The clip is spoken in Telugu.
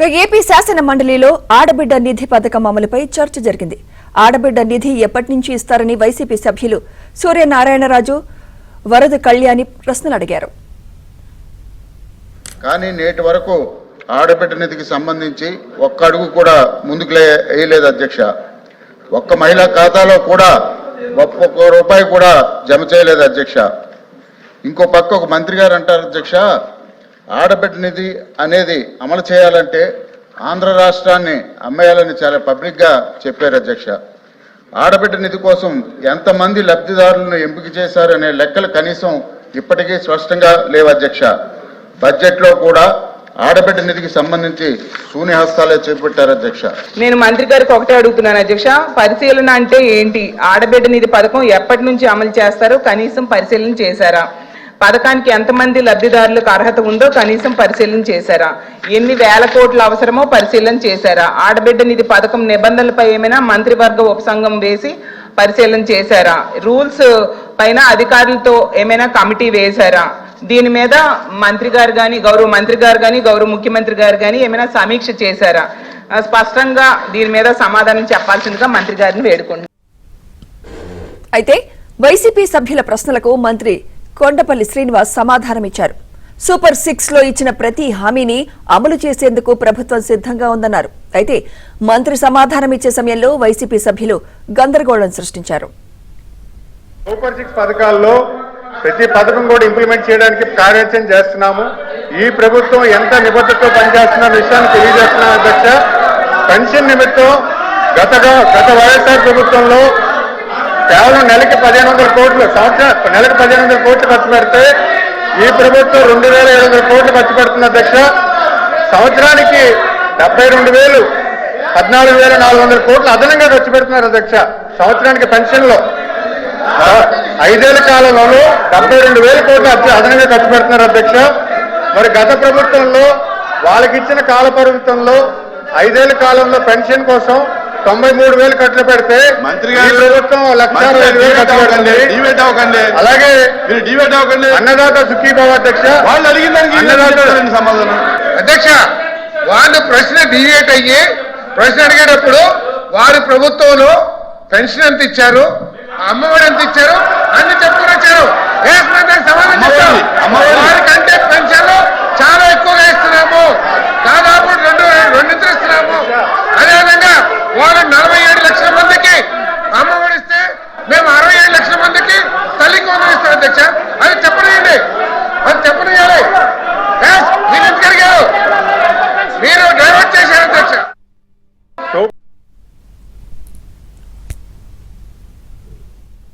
ఏపీ శాసన మండలిలో ఆడబిడ్డ నిధి పథకం అమలుపై చర్చ జరిగింది. ఆడబిడ్డ నిధి ఎప్పటి నుంచి ఇస్తారని వైసీపీ సభ్యులు సూర్యనారాయణరాజు, వరద కళ్యాణి ప్రశ్నలు అడిగారు. కానీ నేటి వరకు ఆడబిడ్డ నిధికి సంబంధించి ఒక్క అడుగు కూడా ముందుకు వేయలేదు అధ్యక్ష. ఒక్క మహిళా ఖాతాలో కూడా ఒక్క రూపాయి కూడా జమ చేయలేదు అధ్యక్ష. ఇంకో పక్క ఒక మంత్రి గారు అంటారు అధ్యక్ష, ఆడబిడ్డ నిధి అనేది అమలు చేయాలంటే ఆంధ్ర రాష్ట్రాన్ని అమ్మేయాలని చాలా పబ్లిక్గా చెప్పారు అధ్యక్ష. ఆడబిడ్డ నిధి కోసం ఎంతమంది లబ్ధిదారులను ఎంపిక చేశారు అనే లెక్కలు కనీసం ఇప్పటికీ స్పష్టంగా లేవు అధ్యక్ష. బడ్జెట్లో కూడా ఆడబిడ్డ నిధికి సంబంధించి శూన్యహస్తాలే చేపట్టారు అధ్యక్ష. నేను మంత్రి గారికి ఒకటే అడుగుతున్నాను అధ్యక్ష, పరిశీలన అంటే ఏంటి? ఆడబిడ్డ నిధి పథకం ఎప్పటి నుంచి అమలు చేస్తారో కనీసం పరిశీలన చేశారా? పథకానికి ఎంతమంది లబ్ధిదారులకు అర్హత ఉందో కనీసం పరిశీలన చేశారా? ఎన్ని వేల కోట్లు అవసరమో పరిశీలన చేశారా? ఆడబిడ్డ నిధి పథకం నిబంధనలపై ఏమైనా మంత్రివర్గ ఉపసంఘం వేసి పరిశీలన చేశారా? రూల్స్ పైన అధికారులతో ఏమైనా కమిటీ వేశారా? దీని మీద మంత్రి గారు కానీ, గౌరవ మంత్రి గారు కానీ, గౌరవ ముఖ్యమంత్రి గారు కానీ ఏమైనా సమీక్ష చేశారా? స్పష్టంగా దీని మీద సమాధానం చెప్పాల్సిందిగా మంత్రి గారిని వేడుకుంటున్నాను. అయితే వైసీపీ సభ్యుల ప్రశ్నలకు మంత్రి కొండపల్లి శ్రీనివాస్ సమాధానమిచ్చారు. సూపర్ 6 లో ఇచ్చిన ప్రతి హామీని అమలు చేసేందుకు ప్రభుత్వం సిద్ధంగా ఉందన్నారు. అయితే మంత్రి సమాధానమిచ్చే సమయంలో వైసీపీ సభ్యులు గందరగోళం సృష్టించారు. సూపర్ 6 పథకాల్లో ప్రతి పథకం కూడా ఇంప్లిమెంట్ చేయడానికి కార్యాచరణ చేస్తున్నాము. ఈ ప్రభుత్వం ఎంత నిబద్ధతతో పనిచేస్తున్న విషయాన్ని తెలియజేస్తున్నాం అధ్యక్ష. పెన్షన్ నిమిత్తం గత వైఎస్ఆర్ ప్రభుత్వంలో కేవలం నెలకి 1500 కోట్లు, నెలకు 1500 కోట్లు ఖర్చు పెడితే ఈ ప్రభుత్వం 2700 కోట్లు ఖర్చు పెడుతుంది అధ్యక్ష. సంవత్సరానికి 72,000, 14,400 కోట్లు అదనంగా ఖర్చు పెడుతున్నారు అధ్యక్ష. సంవత్సరానికి పెన్షన్లో 5 ఏళ్ల కాలంలో 72,000 కోట్లు అదనంగా ఖర్చు పెడుతున్నారు అధ్యక్ష. మరి గత ప్రభుత్వంలో వాళ్ళకి ఇచ్చిన కాల పరిమితంలో 5 ఏళ్ల కాలంలో పెన్షన్ కోసం 93,000 ఖర్చు పెడితే ప్రభుత్వం 1,60,000 ఖర్చు పెడుతుంది. అలాగే అన్నదాత సుఖీభావ అధ్యక్ష, వాళ్ళు అడిగిన సమాధానం అధ్యక్ష. వాళ్ళు ప్రశ్న డివేట్ అయ్యి ప్రశ్న అడిగేటప్పుడు వారి ప్రభుత్వంలో పెన్షన్ ఎంత ఇచ్చారు, అమ్మఒడి ఎంత ఇచ్చారు అన్ని చెప్పుకుని వచ్చారు. సమాధానం వారి కంటే పెన్షన్లు చాలా ఎక్కువగా ఇస్తున్నాము.